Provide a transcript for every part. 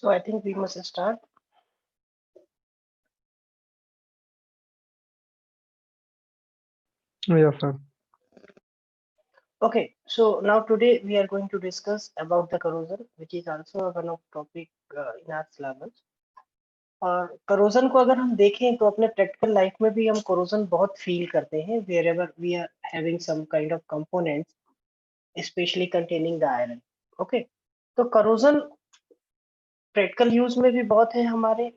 So I think we must start. Yeah, sir. Okay, so now today we are going to discuss about the corrosion, which is also one of topic in our syllabus. और corrosion को अगर हम देखें तो अपने practical life में भी हम corrosion बहुत feel करते हैं wherever we are having some kind of components, especially containing the iron. Okay, तो corrosion practical use में भी बहुत है हमारे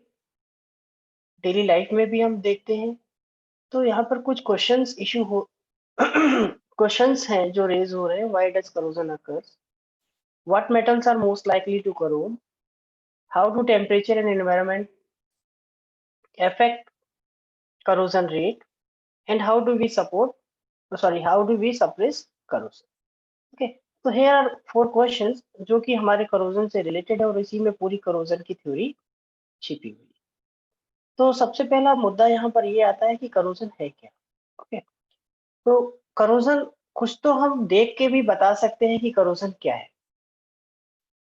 daily life में भी हम देखते हैं. तो यहाँ पर कुछ क्वेश्चंस इशू हो क्वेश्चंस हैं जो रेज हो रहे हैं. Why does corrosion occurs? What metals are most likely to corrode? How do temperature and environment affect corrosion rate? And how do we how do we suppress corrosion? Okay, तो here are four questions जो कि हमारे corrosion से related है और इसी में पूरी corrosion की थ्योरी छिपी हुई है. तो सबसे पहला मुद्दा यहाँ पर ये आता है कि corrosion है क्या. ओके, तो corrosion कुछ तो हम देख के भी बता सकते हैं कि corrosion क्या है.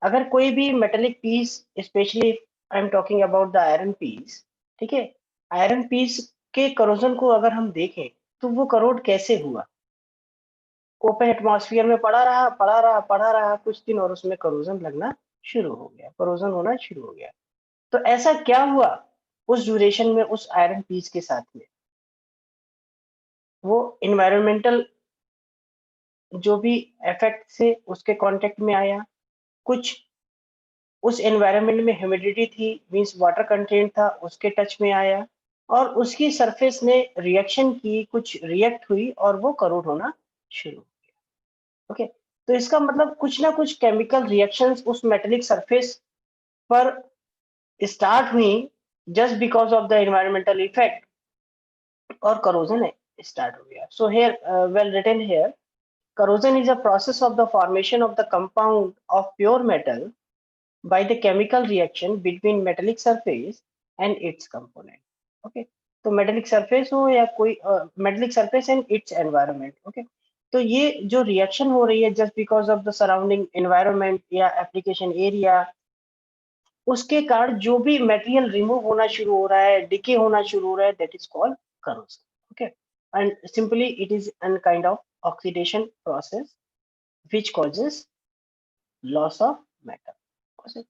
अगर कोई भी metallic piece, specially I am talking about the iron piece, ठीक है, आयरन पीस के करोजन को अगर हम देखें तो वो करोड कैसे हुआ. ओपन एटमॉस्फेयर में पड़ा रहा कुछ दिन और उसमें करोजन लगना शुरू हो गया, करोजन होना शुरू हो गया. तो ऐसा क्या हुआ उस ड्यूरेशन में उस आयरन पीस के साथ में? वो इन्वायरमेंटल जो भी इफेक्ट से उसके कांटेक्ट में आया, कुछ उस एनवायरनमेंट में ह्यूमिडिटी थी, मींस वाटर कंटेंट था, उसके टच में आया और उसकी सरफेस ने रिएक्शन की, कुछ रिएक्ट हुई और वो करोड होना शुरू हो गया. ओके, तो इसका मतलब कुछ ना कुछ केमिकल रिएक्शंस उस मेटेलिक सरफेस पर स्टार्ट हुई just because of the environmental effect और करोजन स्टार्ट हो गया. So here well written here, corrosion is a process of the formation of the compound of pure metal by the chemical reaction between metallic surface and its component. Okay, तो metallic surface हो या कोई metallic surface and its environment. Okay, तो ये जो reaction हो रही है just because of the surrounding environment या application area, उसके कारण जो भी मटेरियल रिमूव होना शुरू हो रहा है, डिके होना शुरू हो रहा है, that is called corrosion. Okay, and simply it is a kind of oxidation process which causes loss of metal. Okay.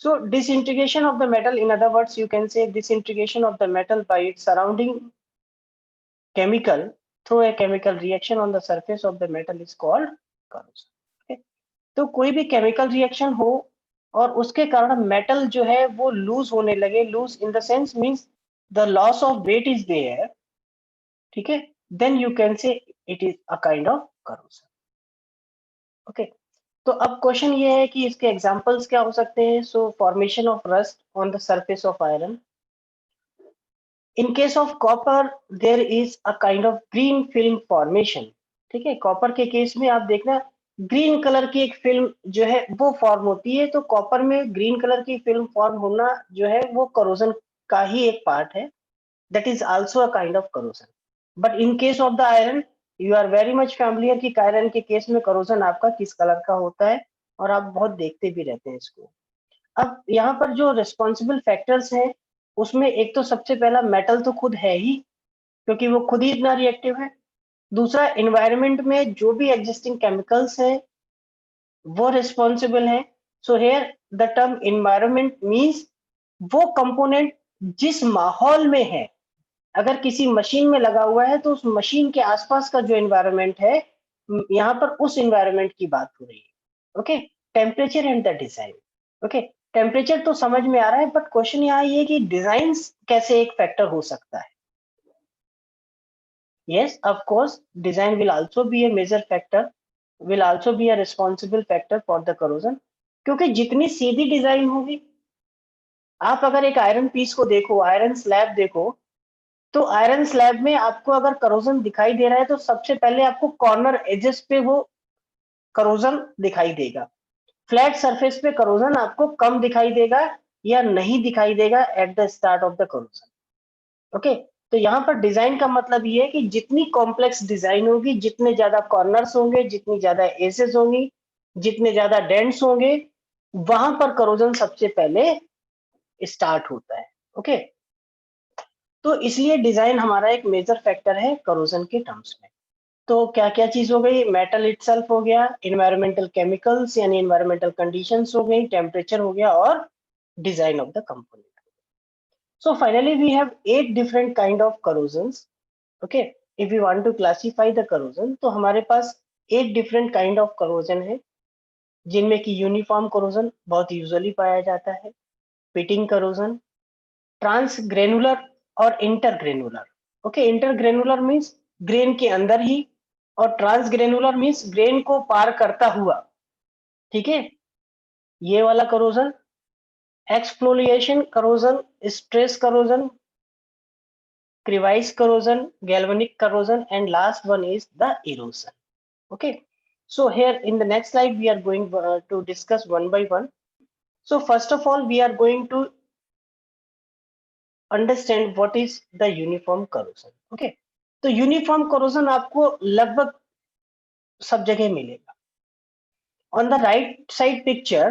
So disintegration of the metal, in other words, you can say disintegration of the metal by its surrounding chemical through a chemical reaction on the surface of the metal is called corrosion. Okay. तो कोई भी chemical reaction हो और उसके कारण metal जो है वो lose होने लगे, lose in the sense means the loss of weight is there, ठीक है, then you can say it is a kind of corrosion. Okay. तो अब क्वेश्चन ये है कि इसके एग्जांपल्स क्या हो सकते हैं. So formation of rust on the surface of iron. In case of copper there is a kind of green film formation. ठीक है, कॉपर के केस में आप देखना ग्रीन कलर की एक फिल्म जो है वो फॉर्म होती है. तो कॉपर में ग्रीन कलर की फिल्म फॉर्म होना जो है वो करोजन का ही एक पार्ट है. That is also a kind of corrosion. But in case of the iron, you are very much familiar कि आयरन के केस में करोजन आपका किस कलर का होता है और आप बहुत देखते भी रहते हैं इसको. अब यहाँ पर जो रिस्पॉन्सिबल फैक्टर्स हैं उसमें एक तो सबसे पहला मेटल तो खुद है ही, क्योंकि वो खुद ही इतना रिएक्टिव है. दूसरा, एनवायरनमेंट में जो भी एग्जिस्टिंग केमिकल्स हैं वो रिस्पॉन्सिबल है. So here the term environment means वो कंपोनेंट जिस माहौल में है. अगर किसी मशीन में लगा हुआ है तो उस मशीन के आसपास का जो एनवायरनमेंट है, यहाँ पर उस एनवायरनमेंट की बात हो रही है. Okay, temperature and the design. Okay, temperature तो समझ में आ रहा है, बट क्वेश्चन यहाँ ये कि डिजाइन कैसे एक फैक्टर हो सकता है. yes, of course, design will also be a major factor, will also be a responsible factor for the corrosion. क्योंकि जितनी सीधी डिजाइन होगी, आप अगर एक आयरन पीस को देखो, आयरन स्लैब देखो, तो आयरन स्लैब में आपको अगर करोजन दिखाई दे रहा है तो सबसे पहले आपको कॉर्नर एजेस पे वो करोजन दिखाई देगा. फ्लैट सरफेस पे करोजन आपको कम दिखाई देगा या नहीं दिखाई देगा at the start of the corrosion. Okay, तो यहाँ पर डिजाइन का मतलब ये है कि जितनी कॉम्प्लेक्स डिजाइन होगी, जितने ज्यादा कॉर्नर्स होंगे, जितनी ज्यादा एजेस होंगी, जितने ज्यादा डेंट्स होंगे, वहां पर करोजन सबसे पहले स्टार्ट होता है। ओके, तो इसलिए डिजाइन हमारा एक मेजर फैक्टर है करोजन के टर्म्स में। तो क्या क्या चीज हो गई, मेटल इटसेल्फ हो गया, इन्वायरमेंटल केमिकल्स यानी इन्वायरमेंटल कंडीशंस हो गई, टेम्परेचर हो गया, और design of the component. So finally we have 8 different kind of corrosions. Okay, if we want to classify the corrosion, तो हमारे पास 8 different kind of corrosion है, जिनमें कि यूनिफॉर्म corrosion बहुत यूजुअली पाया जाता है, pitting corrosion, ट्रांसग्रेनुलर और intergranular. Okay, intergranular means grain के अंदर ही, और ट्रांसग्रेनुलर मीन्स ग्रेन को पार करता हुआ। ठीक है, ये वाला corrosion, exfoliation corrosion, stress corrosion, crevice corrosion, galvanic corrosion, and last one is the erosion. Okay, so here in the next slide we are going to discuss one by one. So first of all we are going to understand what is the uniform corrosion. Okay, तो uniform corrosion आपको लगभग सब जगह मिलेगा। On the right side picture,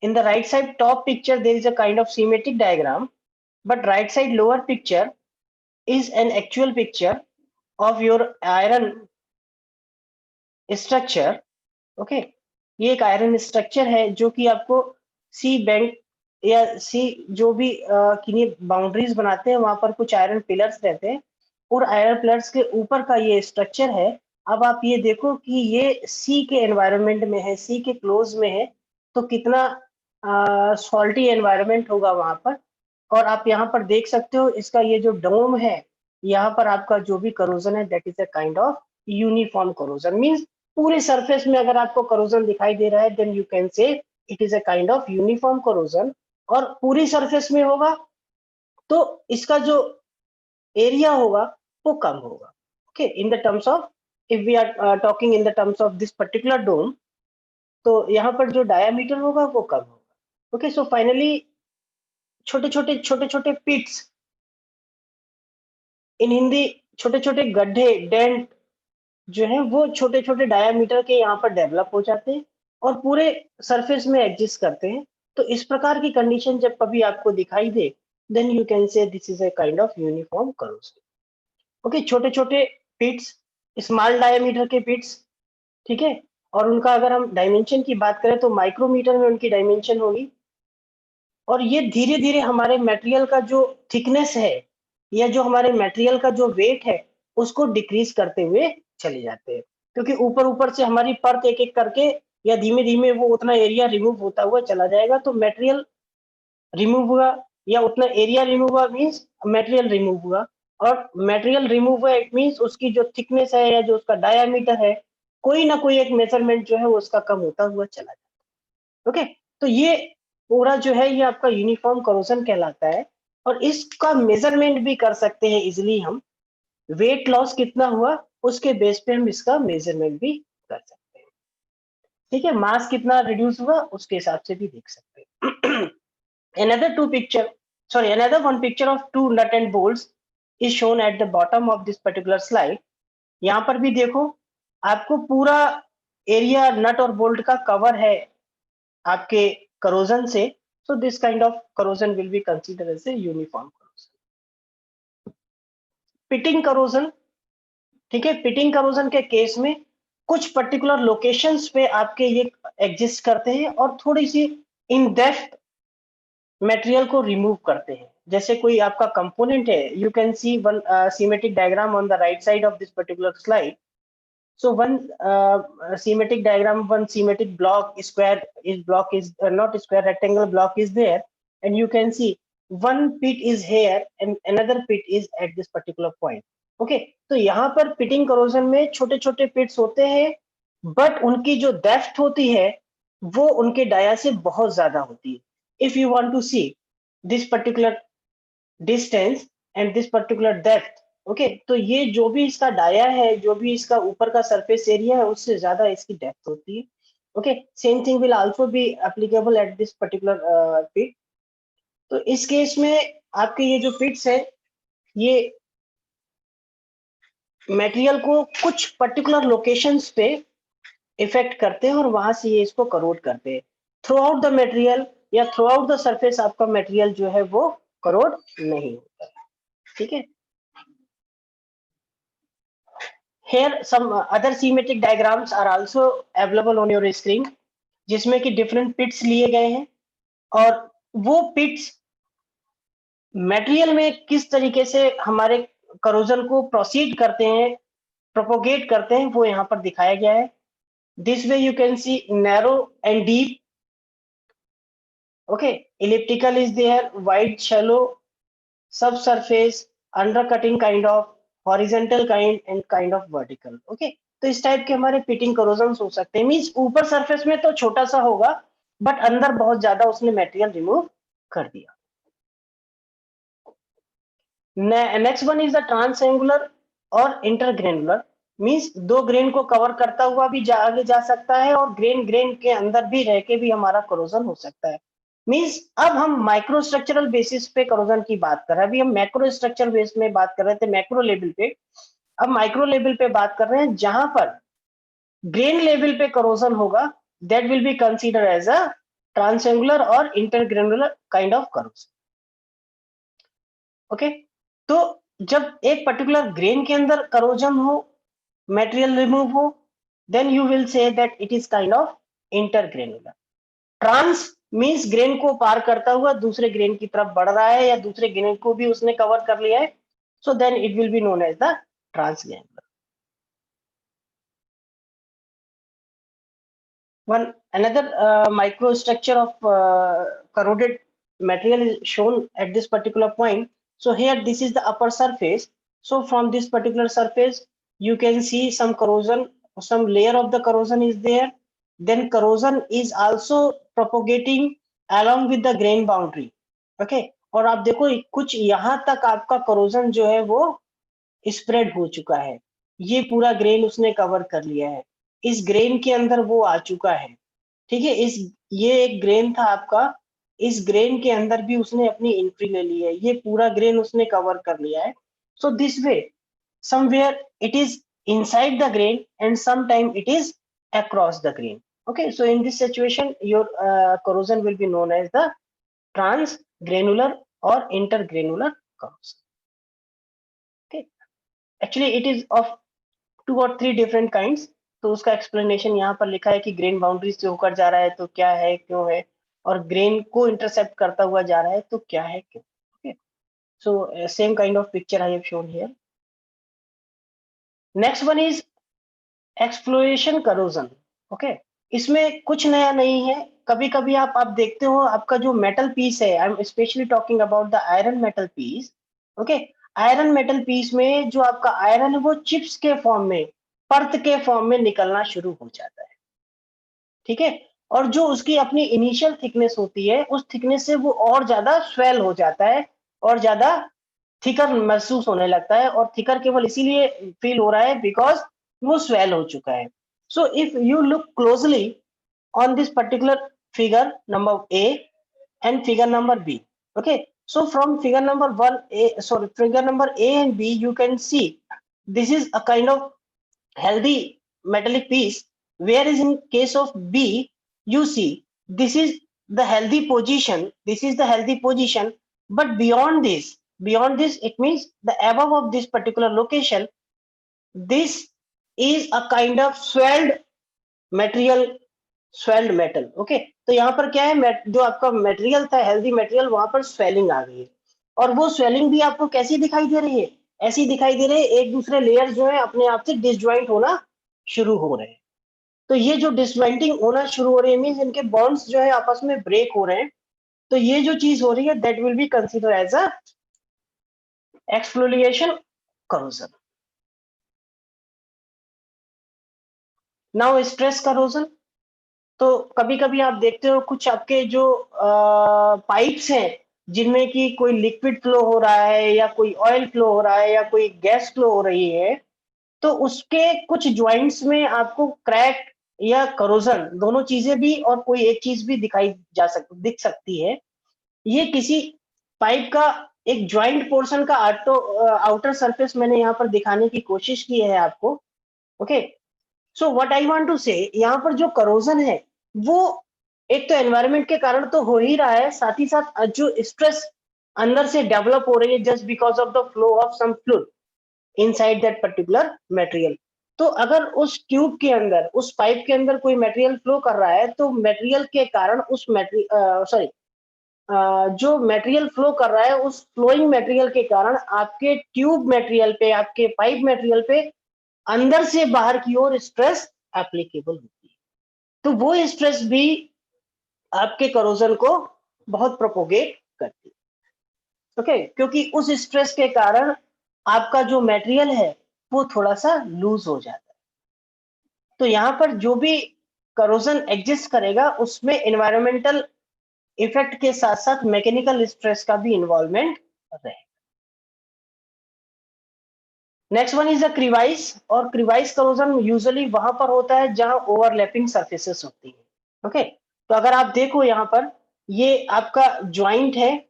in the right side top picture there is a kind of schematic diagram, but right side lower picture is an actual picture of your iron structure. Okay, ये एक iron structure है जो कि आपको सी bank या सी जो भी किन्हीं बाउंड्रीज बनाते हैं वहां पर कुछ आयरन पिलर्स रहते हैं, और आयरन पिलर्स के ऊपर का ये स्ट्रक्चर है। अब आप ये देखो कि ये सी के एनवायरनमेंट में है, सी के क्लोज में है, तो कितना सॉल्टी एनवायरनमेंट होगा वहां पर। और आप यहाँ पर देख सकते हो इसका ये जो डोम है, यहाँ पर आपका जो भी करोजन है that is a kind of uniform corrosion. Means पूरे सरफेस में अगर आपको करोजन दिखाई दे रहा है then you can say it is a kind of uniform corrosion. और पूरी सरफेस में होगा तो इसका जो एरिया होगा वो कम होगा। Okay, in the terms of, if we are talking in the terms of this particular dome, तो यहाँ पर जो डायामीटर होगा वो कम होगा। ओके, सो फाइनली छोटे छोटे पिट्स, इन हिंदी छोटे छोटे गड्ढे, डेंट जो है वो छोटे छोटे डायामीटर के यहाँ पर डेवलप हो जाते हैं और पूरे सरफेस में एग्जिस्ट करते हैं। तो इस प्रकार की कंडीशन जब कभी आपको दिखाई दे then you can say this is a kind of uniform corrosion. Okay, छोटे छोटे पिट्स, स्मॉल डायमीटर के पिट्स, ठीक है, और उनका अगर हम डायमेंशन की बात करें तो माइक्रोमीटर में उनकी डायमेंशन होगी। और ये धीरे धीरे हमारे मटेरियल का जो थिकनेस है या जो हमारे मटेरियल का जो वेट है उसको डिक्रीज करते हुए चले जाते हैं, क्योंकि ऊपर ऊपर से हमारी परत एक एक करके या धीमे धीमे वो उतना एरिया रिमूव होता हुआ चला जाएगा। तो मटेरियल रिमूव हुआ या उतना एरिया रिमूव हुआ मीन्स मटेरियल रिमूव हुआ, और मटेरियल रिमूव हुआ इट मीन्स उसकी जो थिकनेस है या जो उसका डायामीटर है कोई ना कोई एक मेजरमेंट जो है वो उसका कम होता हुआ चला जाता है। ओके, तो ये पूरा जो है ये आपका यूनिफॉर्म करोजन कहलाता है, और इसका मेजरमेंट भी कर सकते हैं इजिली हम। वेट लॉस कितना हुआ उसके बेस पे हम इसका मेजरमेंट भी कर सकते हैं। ठीक है, मास कितना रिड्यूस हुआ उसके हिसाब से भी देख सकते हैं। another two picture another one picture of two nut and bolts is shown at the bottom of this particular slide. यहाँ पर भी देखो आपको पूरा एरिया नट और बोल्ट का कवर है आपके करोजन से। So this kind of corrosion will be consider as a uniform corrosion. Pitting corrosion, ठीक है, पिटिंग करोजन के केस में कुछ पर्टिकुलर लोकेशंस पे आपके ये एग्जिस्ट करते हैं और थोड़ी सी इन डेप्थ मटेरियल को रिमूव करते हैं। जैसे कोई आपका कंपोनेंट है, you can see one schematic diagram on the right side of this particular slide. So one schematic diagram, one schematic block, block is not square, rectangle block is there, and you can see one pit is here and another pit is at this particular point. Okay, तो यहाँ पर pitting corrosion में छोटे छोटे pits होते हैं, but उनकी जो depth होती है वो उनके डाया से बहुत ज्यादा होती है। If you want to see this particular distance and this particular depth, okay, तो ये जो भी इसका डाया है, जो भी इसका ऊपर का सरफेस एरिया है उससे ज्यादा इसकी डेप्थ होती है। Okay, same thing will also be applicable at this particular pit. तो इस केस में आपके ये जो पिट्स है ये मटेरियल को कुछ पर्टिकुलर लोकेशंस पे इफेक्ट करते हैं और वहां से ये इसको करोड करते हैं। थ्रू आउट द मटेरियल या थ्रू आउट द सरफेस आपका मटेरियल जो है वो करोड नहीं होता। ठीक है, here some other schematic diagrams are also available on your screen, जिसमें कि डिफरेंट पिट्स लिए गए हैं और वो पिट्स मटेरियल में किस तरीके से हमारे करोजन को प्रोसीड करते हैं, प्रोपोगेट करते हैं, वो यहाँ पर दिखाया गया है। This way you can see narrow and deep, okay, elliptical is there, wide shallow, subsurface, undercutting kind of, horizontal kind and kind of vertical, okay। तो इस टाइप के हमारे पिटिंग करोजन हो सकते हैं, मींस ऊपर सरफेस में तो छोटा सा होगा बट अंदर बहुत ज्यादा उसने मटेरियल रिमूव कर दिया। नेक्स्ट वन इज द ट्रांसएंगुलर और इंटरग्रेनुलर, मींस दो ग्रेन को कवर करता हुआ भी आगे जा सकता है और ग्रेन ग्रेन के अंदर भी रह के भी हमारा करोजन हो सकता है। मींस अब हम माइक्रो स्ट्रक्चरल बेसिस पे करोजन की बात कर रहे हैं, अभी हम मैक्रो स्ट्रक्चर बेस में बात कर रहे थे मैक्रो लेवल पे, अब माइक्रो लेवल पे बात कर रहे हैं जहां पर ग्रेन लेवल पे करोजन होगा, that will be consider as a transgranular और intergranular kind of corrosion, okay. तो जब एक पर्टिकुलर ग्रेन के अंदर करोजन हो, मटेरियल रिमूव हो, then you will say that it is kind of intergranular. Trans means grain को पार करता हुआ दूसरे ग्रेन की तरफ बढ़ रहा है या दूसरे ग्रेन को भी उसने कवर कर लिया है, so then it will be known as the transgranular. One another microstructure of corroded material is shown at this particular point. So here this is the upper surface. So from this particular surface you can see some corrosion, some layer of the corrosion is there. Then corrosion is also propagating along with the grain boundary. Okay, और आप देखो कुछ यहाँ तक आपका corrosion जो है वो स्प्रेड हो चुका है, ये पूरा ग्रेन उसने कवर कर लिया है, इस ग्रेन के अंदर वो आ चुका है। ठीक है, इस ये एक ग्रेन था आपका, इस ग्रेन के अंदर भी उसने अपनी एंट्री ले ली है, ये पूरा ग्रेन उसने कवर कर लिया है। So this way somewhere it is inside the grain and sometime it is across the grain, okay। So in this situation your corrosion will be known as the transgranular or intergranular corrosion, okay। Actually it is of 2 or 3 different kinds, तो उसका explanation यहाँ पर लिखा है कि grain boundary से होकर जा रहा है तो क्या है क्यों है, और ग्रेन को इंटरसेप्ट करता हुआ जा रहा है तो क्या है क्यों, okay. So same kind of picture I have shown here. Next one is exploration corrosion, okay. इसमें कुछ नया नहीं है, कभी कभी आप देखते हो आपका जो मेटल पीस है, I am specially talking about the iron metal piece, okay. Iron metal piece में जो आपका आयरन है वो चिप्स के फॉर्म में, परत के फॉर्म में निकलना शुरू हो जाता है, ठीक है। और जो उसकी अपनी इनिशियल थिकनेस होती है उस थिकनेस से वो और ज्यादा स्वेल हो जाता है और ज्यादा थिकर महसूस होने लगता है, और थिकर केवल इसीलिए फील हो रहा है बिकॉज वो स्वेल हो चुका है। So if you look closely on this particular figure number A and figure number B, okay। So from figure number 1A, sorry, figure number A and B, you can see this is a kind of healthy metallic piece, whereas in case of B you see this is the healthy position, this is the healthy position, but beyond this it means the above of this particular location, this is a kind of swelled material, swelled metal, okay. तो यहाँ पर क्या है, जो आपका material था healthy material, वहां पर स्वेलिंग आ गई है, और वो स्वेलिंग भी आपको कैसी दिखाई दे रही है, ऐसी दिखाई दे रही है एक दूसरे लेयर जो है अपने आप से डिसजॉइंट होना शुरू हो रहे हैं। तो ये जो डिसजॉइंटिंग होना शुरू हो रही है मींस इनके बॉन्ड्स जो है आपस में ब्रेक हो रहे हैं, तो ये जो चीज हो रही है that will be consider as a exfoliation corrosion. Now stress corrosion, तो कभी कभी आप देखते हो कुछ आपके जो पाइप्स हैं जिनमें कि कोई लिक्विड फ्लो हो रहा है या कोई ऑयल फ्लो हो रहा है या कोई गैस फ्लो हो रही है, तो उसके कुछ ज्वाइंट्स में आपको क्रैक या करोजन दोनों चीजें भी और कोई एक चीज भी दिख सकती है। ये किसी पाइप का एक ज्वाइंट पोर्शन का आउटर सरफेस मैंने यहाँ पर दिखाने की कोशिश की है आपको, okay. So what I want to say, यहाँ पर जो करोजन है वो एक तो एनवायरनमेंट के कारण तो हो ही रहा है, साथ ही साथ जो स्ट्रेस अंदर से डेवलप हो रही है just because of the flow of some fluid inside that particular material. तो अगर उस ट्यूब के अंदर, उस पाइप के अंदर कोई मटेरियल फ्लो कर रहा है, तो मटेरियल के कारण उस मटेरियल सॉरी जो मटेरियल फ्लो कर रहा है, उस फ्लोइंग मटेरियल के कारण आपके ट्यूब मटेरियल पे, आपके पाइप मटेरियल पे अंदर से बाहर की ओर स्ट्रेस एप्लीकेबल होती है। तो वो स्ट्रेस भी आपके करोजन को बहुत प्रोपोगेट करती है। ओके, क्योंकि उस स्ट्रेस के कारण आपका जो मटेरियल है वो थोड़ा सा लूज हो जाता है। तो यहाँ पर जो भी करोजन एग्जिस्ट करेगा उसमें एनवायरमेंटल इफेक्ट के साथ साथ मैकेनिकल स्ट्रेस का भी इन्वॉल्वमेंट रहेगा। Next one is the crevice. और क्रीवाइस करोजन यूजुअली वहां पर होता है जहां ओवरलैपिंग सरफेसेस होती है। ओके, तो अगर आप देखो यहाँ पर, ये आपका ज्वाइंट है,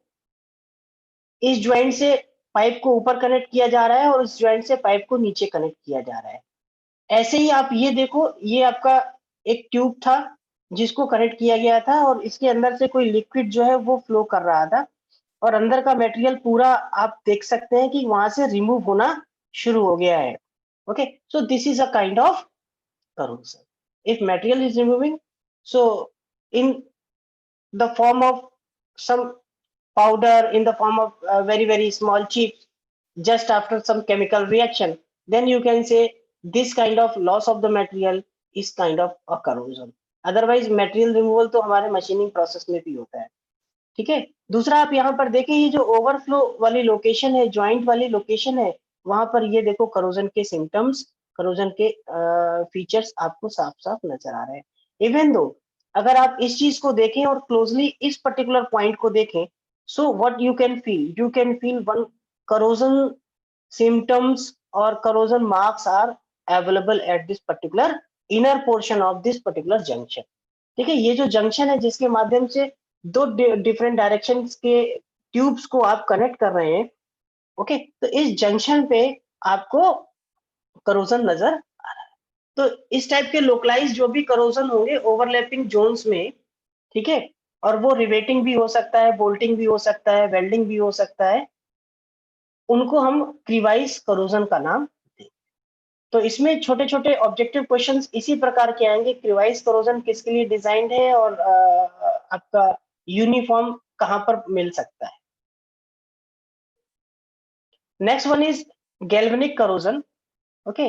इस ज्वाइंट से पाइप को ऊपर कनेक्ट किया जा रहा है और इस ज्वाइंट से पाइप को नीचे कनेक्ट किया जा रहा है। ऐसे ही आप ये देखो, ये आपका एक ट्यूब था जिसको कनेक्ट किया गया था और इसके अंदर से कोई लिक्विड जो है वो फ्लो कर रहा था और अंदर का मटेरियल पूरा आप देख सकते हैं कि वहां से रिमूव होना शुरू हो गया है। Okay, so this is a kind of corrosion. If material is removing, so in the form of some powder, in the form of very small chips, just after some chemical reaction, then you can say this kind of loss of the material is kind of a corrosion. Otherwise material removal तो हमारे machining process में भी होता है। ठीक है, दूसरा आप यहाँ पर देखें, ये जो ओवरफ्लो वाली लोकेशन है, ज्वाइंट वाली लोकेशन है, वहां पर ये देखो करोजन के सिम्टम्स, करोजन के फीचर्स आपको साफ साफ नजर आ रहे हैं। इवन दो अगर आप इस चीज को देखें और क्लोजली इस पर्टिकुलर पॉइंट को देखें, so what you can feel one corrosion symptoms or corrosion marks are available at this particular inner portion of this particular junction। ठीक है, ये जो जंक्शन है जिसके माध्यम से दो डिफरेंट डायरेक्शन के ट्यूब्स को आप कनेक्ट कर रहे हैं, ओके, तो इस जंक्शन पे आपको करोजन नजर आ रहा है। तो इस टाइप के लोकलाइज जो भी करोजन होंगे ओवरलैपिंग जोन्स में, ठीक है, और वो रिवेटिंग भी हो सकता है, बोल्टिंग भी हो सकता है, वेल्डिंग भी हो सकता है, उनको हम क्रीवाइस करोजन का नाम दें। तो इसमें छोटे छोटे ऑब्जेक्टिव क्वेश्चंस इसी प्रकार के आएंगे, क्रीवाइस करोजन किसके लिए डिजाइंड है और आपका यूनिफॉर्म कहां पर मिल सकता है। Next one is galvanic corrosion. Okay,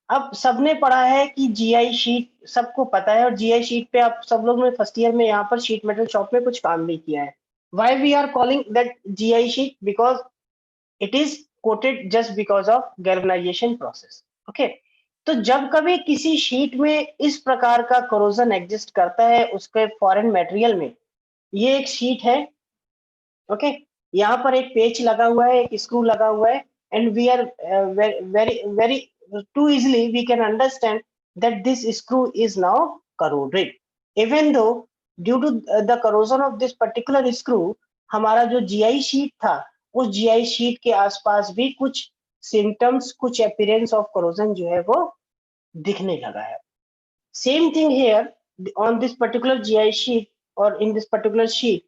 अब सबने पढ़ा है कि जीआई शीट सबको पता है और जीआई शीट पे आप सब लोग ने फर्स्ट ईयर में यहाँ पर शीट मेटल शॉप में कुछ काम भी किया है। Why we are calling that GI sheet? Because it is coated just because of galvanisation process. Okay, तो जब कभी किसी शीट में इस प्रकार का कोरोजन एग्जिस्ट करता है उसके फॉरेन मटेरियल में, ये एक शीट है, ओके, यहाँ पर एक पेच लगा हुआ है, एक स्क्रू लगा हुआ है, and we are very too easily we can understand that this screw is now corroded. Even though due to the corrosion of this particular screw, हमारा जो जीआई शीट था उस जीआई शीट के आसपास भी कुछ सिम्टम्स, कुछ अपीयरेंस ऑफ करोजन जो है वो दिखने लगा है। Same thing here on this particular GI sheet और इन दिस पर्टिकुलर शीट,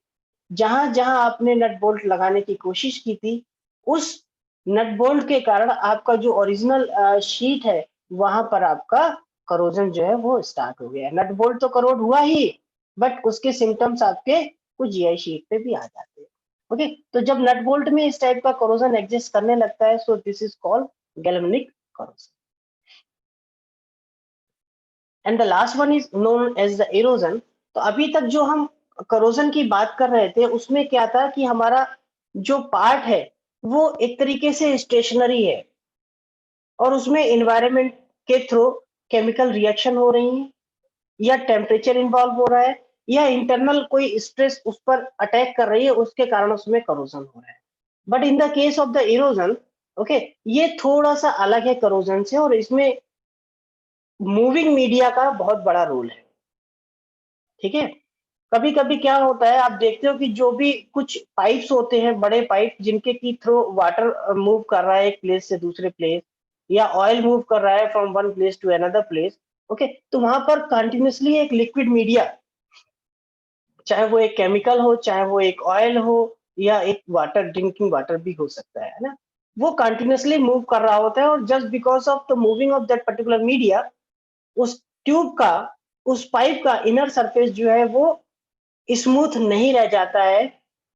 जहां जहां आपने नट बोल्ट लगाने की कोशिश की थी, उस नट बोल्ट के कारण आपका जो ओरिजिनल शीट है वहां पर आपका करोजन जो है वो स्टार्ट हो गया है। नट बोल्ट तो करोड हुआ ही, बट उसके सिम्टम्स आपके कुछ जीआई शीट पे भी आ जाते हैं। ओके, तो जब नट बोल्ट में इस टाइप का करोजन एग्जिस्ट करने लगता है, so this is called galvanic corrosion. And the last one is known as the erosion. तो अभी तक जो हम करोजन की बात कर रहे थे उसमें क्या था कि हमारा जो पार्ट है वो एक तरीके से स्टेशनरी है और उसमें एनवायरनमेंट के थ्रू केमिकल रिएक्शन हो रही है या टेम्परेचर इन्वॉल्व हो रहा है या इंटरनल कोई स्ट्रेस उस पर अटैक कर रही है, उसके कारण उसमें करोजन हो रहा है। But in the case of the erosion, okay, ये थोड़ा सा अलग है करोजन से और इसमें मूविंग मीडिया का बहुत बड़ा रोल है। ठीक है, कभी कभी क्या होता है, आप देखते हो कि जो भी कुछ पाइप्स होते हैं, बड़े पाइप जिनके की थ्रू वाटर मूव कर रहा है एक प्लेस से दूसरे प्लेस, या ऑयल मूव कर रहा है from one place to another place, okay, तो वहां पर कंटिन्यूसली एक लिक्विड मीडिया चाहे वो एक केमिकल हो, चाहे वो एक ऑयल हो, या एक वाटर, ड्रिंकिंग वाटर भी हो सकता है ना। वो कंटिन्यूअसली मूव कर रहा होता है, और just because of the moving of that particular media, उस ट्यूब का, उस पाइप का इनर सरफेस जो है वो स्मूथ नहीं रह जाता है,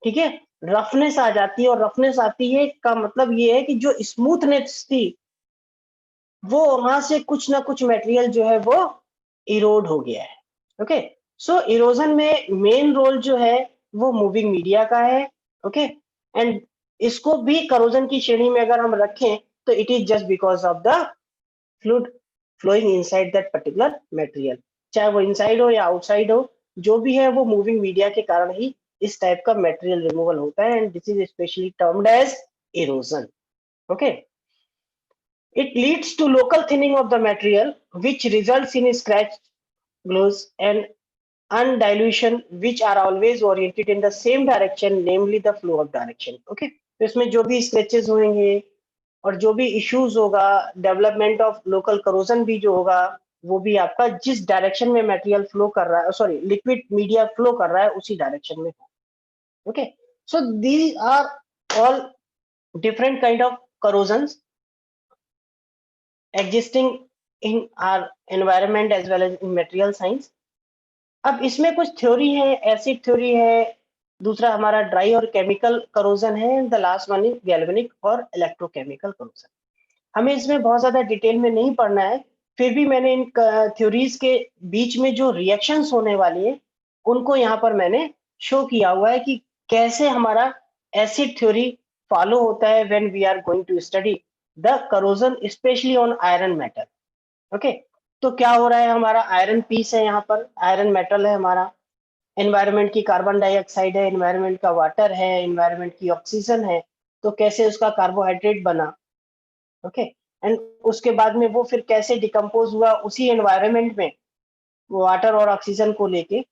ठीक है, रफनेस आ जाती है। और रफनेस आती है का मतलब ये है कि जो स्मूथनेस थी, वो वहां से कुछ ना कुछ मटेरियल जो है वो इरोड हो गया है। ओके, सो इरोजन में मेन रोल जो है वो मूविंग मीडिया का है। ओके, एंड इसको भी करोजन की श्रेणी में अगर हम रखें, तो it is just because of the fluid flowing inside that particular material, चाहे वो इनसाइड हो या आउटसाइड हो, जो भी है वो मूविंग मीडिया के कारण ही इस टाइप का मटेरियल रिमूवल होता है, and this is specially termed as erosion. Okay, it leads to local thinning of the material, which results in scratch, glows, and undilution, which are always oriented in the same direction, namely the flow of direction. Okay, तो इसमें जो भी scratches होंगे और जो भी issues होगा, development of local corrosion भी जो होगा, वो भी आपका जिस डायरेक्शन में मटेरियल फ्लो कर रहा है, सॉरी लिक्विड मीडिया फ्लो कर रहा है, उसी डायरेक्शन में हो। Okay, so these are all different kind of corrosions existing in our environment as well as in material science। अब इसमें कुछ थ्योरी है, एसिड थ्योरी है, दूसरा हमारा ड्राई और केमिकल करोजन है, the last one is galvanic और इलेक्ट्रोकेमिकल करोजन। हमें इसमें बहुत ज्यादा डिटेल में नहीं पढ़ना है, फिर भी मैंने इन थ्योरीज के बीच में जो रिएक्शंस होने वाली है, उनको यहाँ पर मैंने शो किया हुआ है कि कैसे हमारा एसिड थ्योरी फॉलो होता है when we are going to study the corrosion specially on iron metal. Okay, तो क्या हो रहा है, हमारा आयरन पीस है, यहाँ पर आयरन मेटल है हमारा, एनवायरनमेंट की कार्बन डाइऑक्साइड है, एनवायरनमेंट का वाटर है, एनवायरनमेंट की ऑक्सीजन है, तो कैसे उसका कार्बोहाइड्रेट बना। ओके, एंड उसके बाद में वो फिर कैसे डिकम्पोज हुआ उसी एनवायरनमेंट में, वाटर और ऑक्सीजन को लेके,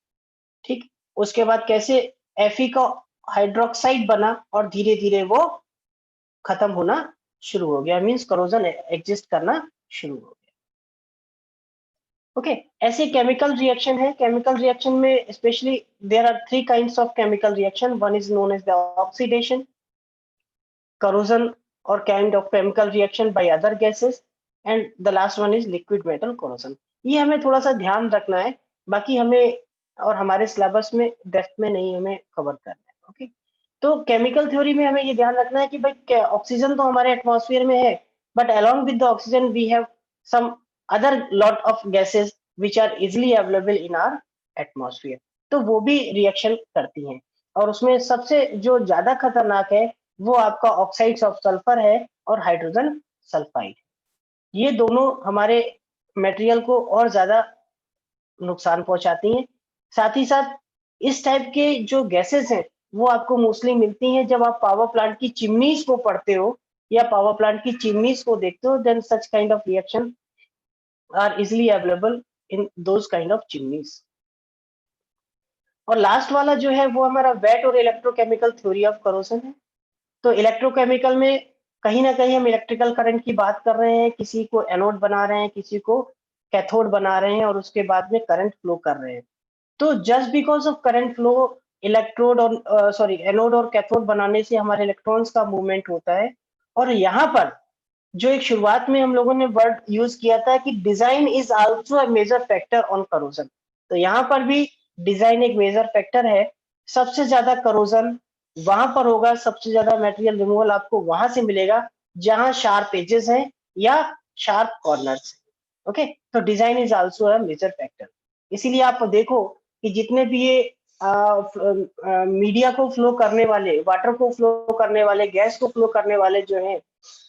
ठीक, उसके बाद कैसे Fe का हाइड्रोक्साइड बना और धीरे धीरे वो खत्म होना शुरू हो गया, मींस करोजन एग्जिस्ट करना शुरू हो गया। ओके, ऐसे केमिकल रिएक्शन है, केमिकल रिएक्शन में specially there are three kinds of chemical reaction, one is known as the oxidation, corrosion or kind of chemical reaction by other gases, and the last one is liquid metal corrosion। ये हमें थोड़ा सा ध्यान रखना है, बाकी हमें और हमारे सिलेबस में डेप्थ में नहीं हमें कवर करना है। ओके, तो केमिकल थ्योरी में हमें ये ध्यान रखना है कि भाई ऑक्सीजन तो हमारे एटमॉस्फेयर में है, but along with the oxygen we have some other lot of gases which are easily available in our atmosphere, तो वो भी रिएक्शन करती हैं। और उसमें सबसे जो ज्यादा खतरनाक है वो आपका ऑक्साइड्स ऑफ सल्फर है और हाइड्रोजन सल्फाइड। ये दोनों हमारे मटेरियल को और ज्यादा नुकसान पहुंचाती हैं। साथ ही साथ इस टाइप के जो गैसेस हैं वो आपको मोस्टली मिलती हैं जब आप पावर प्लांट की चिमनीज को पढ़ते हो या पावर प्लांट की चिमनीज को देखते हो, then such kind of reaction are easily available in those kind of chimneys. और लास्ट वाला जो है वो हमारा वेट और इलेक्ट्रोकेमिकल थ्योरी ऑफ करोजन है। तो इलेक्ट्रोकेमिकल में कहीं ना कहीं हम इलेक्ट्रिकल करंट की बात कर रहे हैं, किसी को एनोड बना रहे हैं, किसी को कैथोड बना रहे हैं, और उसके बाद में करंट फ्लो कर रहे हैं। तो just because of current flow, electrode और सॉरी एनोड और कैथोड बनाने से हमारे इलेक्ट्रॉन्स का मूवमेंट होता है। और यहाँ पर जो एक शुरुआत में हम लोगों ने वर्ड यूज किया था कि design is also a major factor on corrosion, तो यहाँ पर भी डिजाइन एक मेजर फैक्टर है। सबसे ज्यादा करोजन वहां पर होगा, सबसे ज्यादा मटेरियल रिमूवल आपको वहां से मिलेगा जहां शार्प एजेस हैं या शार्प कॉर्नर्स। ओके, तो design is also a major factor. इसीलिए आप देखो कि जितने भी ये मीडिया को फ्लो करने वाले, वाटर को फ्लो करने वाले, गैस को फ्लो करने वाले जो हैं,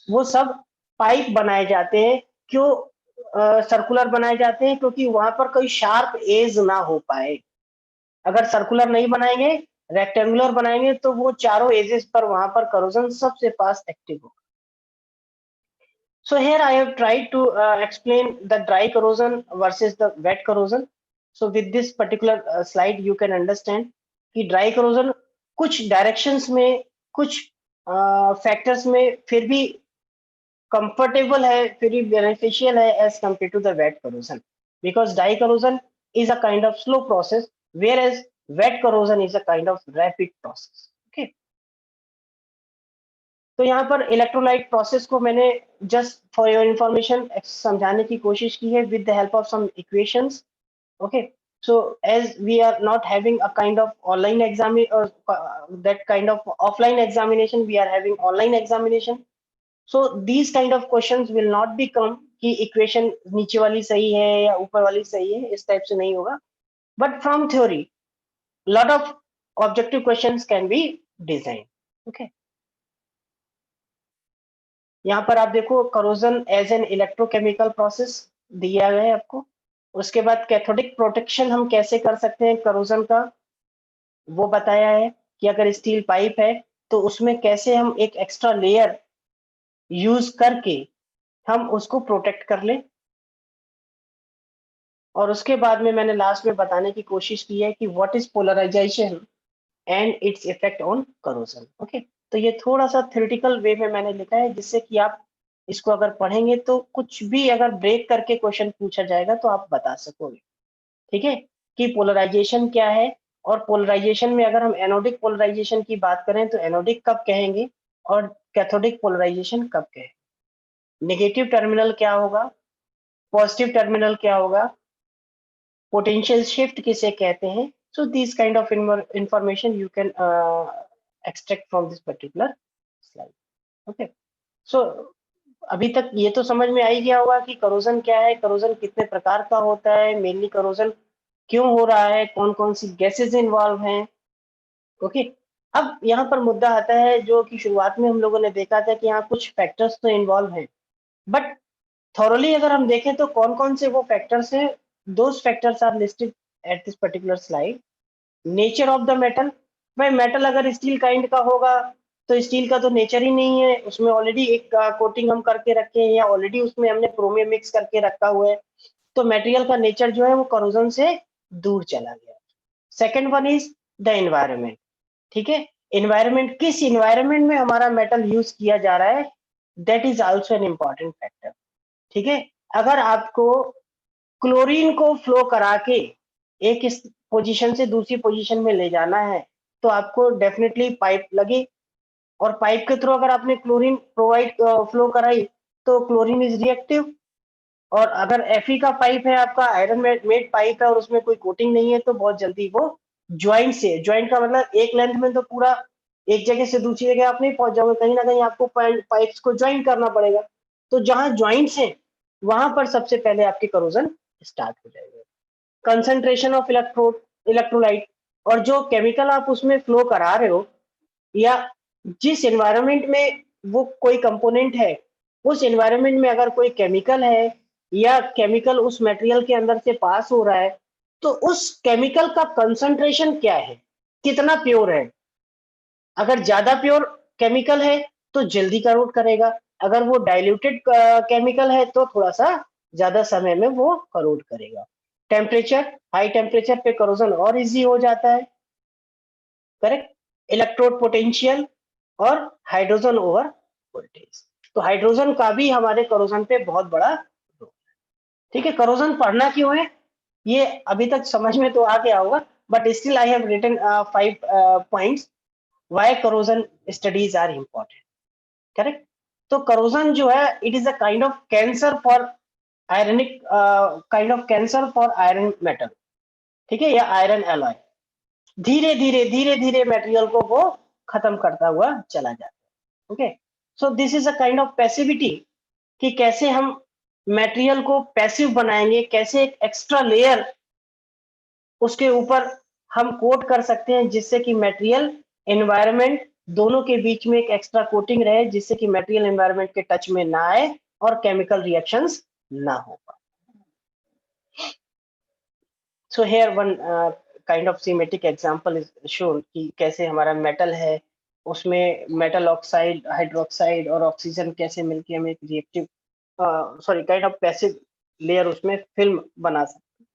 वो सब पाइप बनाए जाते हैं। क्यों सर्कुलर बनाए जाते हैं? क्योंकि वहां पर कोई शार्प एज ना हो पाए। अगर सर्कुलर नहीं बनाएंगे, रेक्टेंगुलर बनाएंगे, तो वो चारों एजेस पर वहां पर करोजन सबसे फास्ट एक्टिव होगा। So here I have tried to explain the dry corrosion versus the wet corrosion. So with this particular slide you can understand कि dry corrosion कुछ directions में, कुछ factors में फिर भी comfortable है, फिर भी beneficial है as compared to the wet corrosion, because dry corrosion is a kind of slow process, whereas Wet corrosion is a kind of rapid process. Okay. तो यहाँ पर इलेक्ट्रोलाइट प्रोसेस को मैंने जस्ट फॉर योर इंफॉर्मेशन समझाने की कोशिश की है with the help of some equations. Okay, so as we are not having a kind of online exam or that kind of offline examination, we are having online examination. So these kind of questions will not be come कि equation नीचे वाली सही है या ऊपर वाली सही है, इस टाइप से नहीं होगा. But from theory, lot of objective questions can be designed. Okay. यहाँ पर आप देखो corrosion as an electrochemical process दिया गया है आपको. उसके बाद कैथोडिक प्रोटेक्शन हम कैसे कर सकते हैं corrosion का, वो बताया है कि अगर स्टील पाइप है तो उसमें कैसे हम एक एक्स्ट्रा लेयर यूज करके हम उसको प्रोटेक्ट कर लें. और उसके बाद में मैंने लास्ट में बताने की कोशिश की है कि what is polarisation and its effect on corrosion. Okay, तो ये थोड़ा सा थ्योरेटिकल वे में मैंने लिखा है जिससे कि आप इसको अगर पढ़ेंगे तो कुछ भी अगर ब्रेक करके क्वेश्चन पूछा जाएगा तो आप बता सकोगे. ठीक है, कि पोलराइजेशन क्या है, और पोलराइजेशन में अगर हम एनोडिक पोलराइजेशन की बात करें तो एनोडिक कब कहेंगे और कैथोडिक पोलराइजेशन कब कहेंगे, नेगेटिव टर्मिनल क्या होगा, पॉजिटिव टर्मिनल क्या होगा, पोटेंशियल शिफ्ट किसे कहते हैं. So this kind of information you can extract from this particular slide. Okay, so अभी तक ये तो समझ में आ ही गया होगा कि करोजन क्या है, करोजन कितने प्रकार का होता है, मेनली करोजन क्यों हो रहा है, कौन कौन सी गैसेज इन्वॉल्व हैं. ओके, अब यहाँ पर मुद्दा आता है जो कि शुरुआत में हम लोगों ने देखा था कि यहाँ कुछ फैक्टर्स तो इन्वॉल्व हैं, बट थॉरली अगर हम देखें तो कौन कौन से वो फैक्टर्स हैं. Those factors are listed at this particular slide. Nature of the metal, भाई मेटल अगर स्टील काइंड का होगा तो स्टील का तो नेचर ही नहीं है, उसमें ऑलरेडी एक कोटिंग हम करके रखे हैं या ऑलरेडी उसमें हमने क्रोमियम मिक्स करके रखा हुआ है, तो मटेरियल का नेचर जो है वो करोजन से दूर चला गया. Second one is the environment. ठीक है, एनवायरमेंट, किस एनवायरमेंट में हमारा मेटल यूज किया जा रहा है, that is also an important factor. ठीक है, अगर आपको क्लोरीन को फ्लो करा के एक इस पोजीशन से दूसरी पोजीशन में ले जाना है तो आपको डेफिनेटली पाइप लगे, और पाइप के थ्रू अगर आपने क्लोरीन प्रोवाइड फ्लो कराई तो क्लोरीन इज रिएक्टिव. और अगर Fe का पाइप है आपका, आयरन मेड पाइप है और उसमें कोई कोटिंग नहीं है तो बहुत जल्दी वो ज्वाइंट से, ज्वाइंट का मतलब एक लेंथ में तो पूरा एक जगह से दूसरी जगह आप नहीं पहुंच जाओगे, कहीं ना कहीं आपको पाइप्स को ज्वाइंट करना पड़ेगा. तो जहां ज्वाइंट्स हैं वहां पर सबसे पहले आपके करोजन स्टार्ट हो जाएगा. कंसंट्रेशन ऑफ इलेक्ट्रोलाइट, और जो केमिकल आप उसमें फ्लो करा रहे हो या जिस एनवायरनमेंट में वो कोई कंपोनेंट है, उस एनवायरनमेंट में अगर कोई केमिकल है या केमिकल उस मटेरियल के अंदर से पास हो रहा है तो उस केमिकल का कंसंट्रेशन क्या है, कितना प्योर है. अगर ज्यादा प्योर केमिकल है तो जल्दी करोट करेगा, अगर वो डाइल्यूटेड केमिकल है तो थोड़ा सा ज्यादा समय में वो करोट करेगा. टेम्परेचर, हाई टेम्परेचर पे करोजन और इजी हो जाता है. करेक्ट. इलेक्ट्रोड पोटेंशियल और हाइड्रोजन ओवर वोल्टेज, तो हाइड्रोजन का भी हमारे करोजन पे बहुत बड़ा रोल. ठीक है, करोजन पढ़ना क्यों है ये अभी तक समझ में तो आ गया होगा, but still I have written 5 points why corrosion studies are important. Correct. तो करोजन जो है it is a kind of cancer for ironic, kind of cancer for iron metal. ठीक है, या आयरन एलॉय. धीरे धीरे धीरे धीरे मटेरियल को वो खत्म करता हुआ चला जाता है. Okay, so this is a kind of passivity, कि कैसे हम मटेरियल को पैसिव बनाएंगे, कैसे एक एक्स्ट्रा लेयर उसके ऊपर हम कोट कर सकते हैं जिससे कि मटेरियल एनवायरनमेंट दोनों के बीच में एक एक्स्ट्रा कोटिंग रहे जिससे कि मटेरियल एनवायरनमेंट के टच में ना आए और केमिकल रिएक्शंस ना हो पाए. So here one kind of schematic example is shown कि कैसे हमारा मेटल है उसमें मेटल ऑक्साइड, हाइड्रोक्साइड और ऑक्सीजन कैसे मिलके हमें एक reactive, sorry kind of passive layer उसमें फिल्म बना सकते.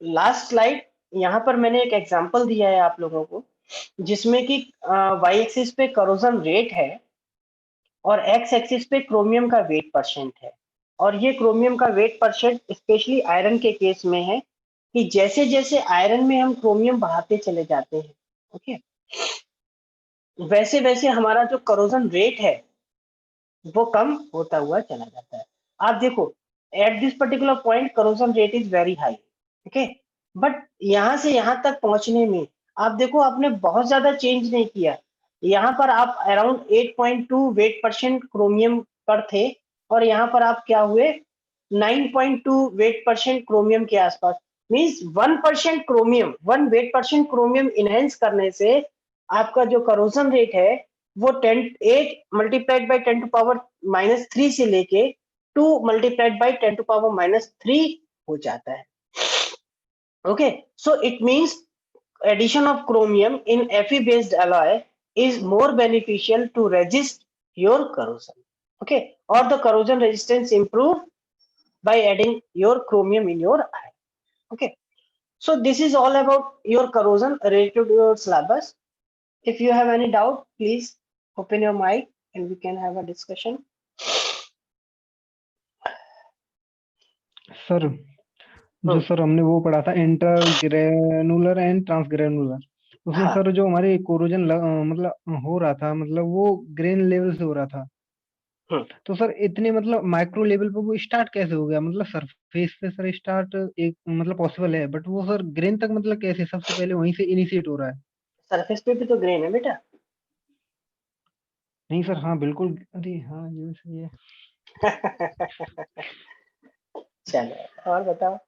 लास्ट स्लाइड, यहाँ पर मैंने एक एग्जांपल दिया है आप लोगों को जिसमें कि वाई एक्सिस पे करोजन रेट है और एक्स एक्सिस पे क्रोमियम का वेट परसेंट है. और ये क्रोमियम का वेट परसेंट स्पेशली आयरन के केस में है कि जैसे जैसे आयरन में हम क्रोमियम बढ़ाते चले जाते हैं, ओके, वैसे वैसे हमारा जो करोजन रेट है वो कम होता हुआ चला जाता है। आप देखो, eight this particular point corrosion rate is very high, okay, but यहाँ से यहाँ तक पहुंचने में आप देखो आपने बहुत ज्यादा चेंज नहीं किया। यहाँ पर आप अराउंड 8.2 वेट परसेंट क्रोमियम पर थे, और यहाँ पर आप क्या हुए, 9.2 वेट परसेंट क्रोमियम के आसपास। Means 1% chromium, 1 wait percent chromium enhance करने से आपका जो करोजन रेट है वो 8 मल्टीप्लाइड बाई 10⁻³ से लेके 2 मल्टीप्लाइड बाई 10⁻³ हो जाता है। Okay, so it means addition of chromium in Fe based alloy is more beneficial to resist your corrosion, okay, or the corrosion resistance improve by adding your chromium in your iron, okay. So this is all about your corrosion related to your syllabus. If you have any doubt, please open your mic and we can have a discussion. Sir जो sir हमने वो पढ़ा था intergranular and transgranular, उसमें हाँ, sir जो हमारे corrosion मतलब हो रहा था, मतलब वो ग्रेन लेवल से हो रहा था। तो सर इतने मतलब माइक्रो लेवल पे वो स्टार्ट कैसे हो गया? मतलब सरफेस पे सर स्टार्ट एक मतलब पॉसिबल है, बट वो सर ग्रेन तक मतलब कैसे सबसे पहले वहीं से इनिशिएट हो रहा है? सरफेस पे भी तो ग्रेन है बेटा। नहीं सर, हाँ बिल्कुल, अरे हाँ ये सही है। चलो और बताओ।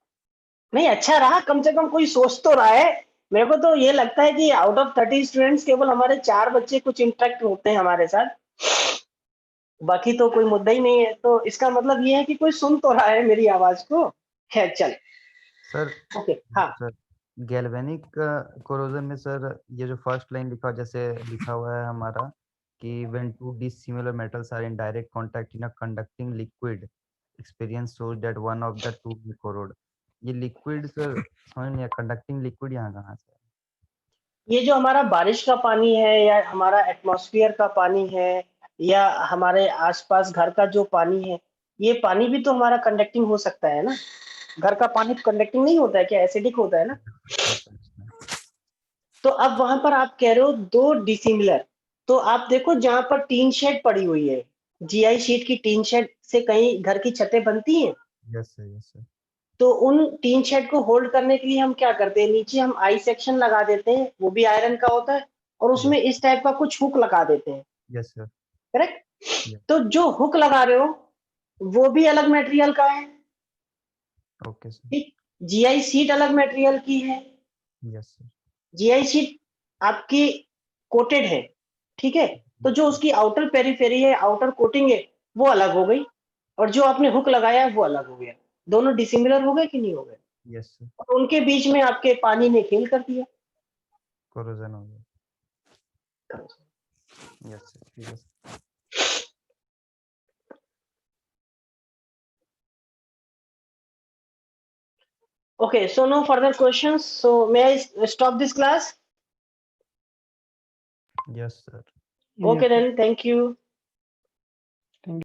नहीं, अच्छा रहा, कम से कम कोई सोच तो रहा है। मेरे को तो ये लगता है कि आउट ऑफ 30 स्टूडेंट्स केवल हमारे 4 बच्चे कुछ इंटरेक्ट होते हैं हमारे साथ, बाकी तो कोई मुद्दा ही नहीं है। तो इसका मतलब ये है कि कोई सुन तो रहा है मेरी आवाज को। खैर चल, सर ओके, हाँ सर गैल्वेनिक कोरोजन में सर ये जो फर्स्ट लाइन लिखा जैसे लिखा हुआ है हमारा कि when two dissimilar metals are in direct contact in a conducting liquid experience shows that one of the two will corrode. ये लिक्विड सर समझ नहीं, कंडक्टिंग लिक्विड यहाँ कहाँ से? ये जो हमारा बारिश का पानी है या हमारा एटमॉस्फेयर का पानी है या हमारे आसपास घर का जो पानी है, ये पानी भी तो हमारा कंडक्टिंग हो सकता है ना। घर का पानी कंडक्टिंग नहीं होता है क्या, एसिडिक होता है ना। तो अब वहां पर आप कह रहे हो 2 डिसिमिलर, तो आप देखो जहां पर टीन शेड पड़ी हुई है, जीआई शीट की टीन शेड से कहीं घर की छतें बनती हैं। Yes sir, yes sir. तो उन टीन शेड को होल्ड करने के लिए हम क्या करते हैं, नीचे हम आई सेक्शन लगा देते हैं, वो भी आयरन का होता है, और उसमें इस टाइप का कुछ हुक लगा देते हैं, यस सर। करेक्ट। तो जो हुक लगा रहे हो वो भी अलग मटेरियल का है, ओके सर। ठीक। जीआई शीट अलग मटेरियल की है, यस सर। जीआई शीट आपकी कोटेड है, ठीक है। तो जो उसकी आउटर पेरिफेरी है, आउटर कोटिंग है, वो अलग हो गई, और जो आपने हुक लगाया है वो अलग हो गया। दोनों डिसिमिलर हो गए कि नहीं हो गए? Yes sir. और उनके बीच में आपके पानी ने फेल कर दिया, कोरोजन हो गया। Yes sir, yes. Okay, so no further questions. So may I stop this class? Yes sir. Okay then, thank you.